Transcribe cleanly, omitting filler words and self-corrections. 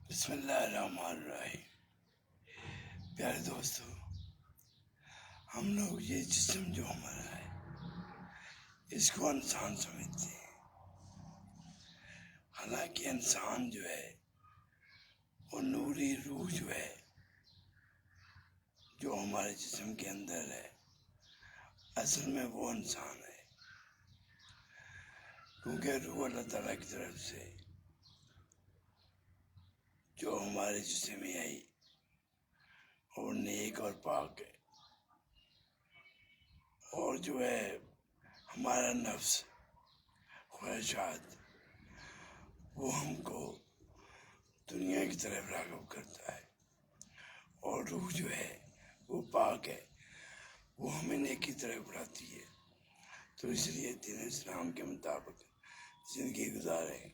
بسم اللہ الرحمن الرحیم۔ پیارے دوستو، ہم لوگ یہ جسم جو ہمارا ہے اس کو انسان سمجھتے ہیں، حالانکہ انسان جو ہے وہ نوری روح جو ہے جو ہمارے جسم کے اندر ہے، اصل میں وہ انسان ہے، کیونکہ روح اللہ تعالیٰ کی طرف سے جو ہمارے جسم میں آئی اور نیک اور پاک ہے، اور جو ہے ہمارا نفس خواہشات وہ ہم کو دنیا کی طرف راغب کرتا ہے، اور روح جو ہے وہ پاک ہے، وہ ہمیں نیک کی طرف بڑھاتی ہے۔ تو اس لیے دین اسلام کے مطابق زندگی گزاریں۔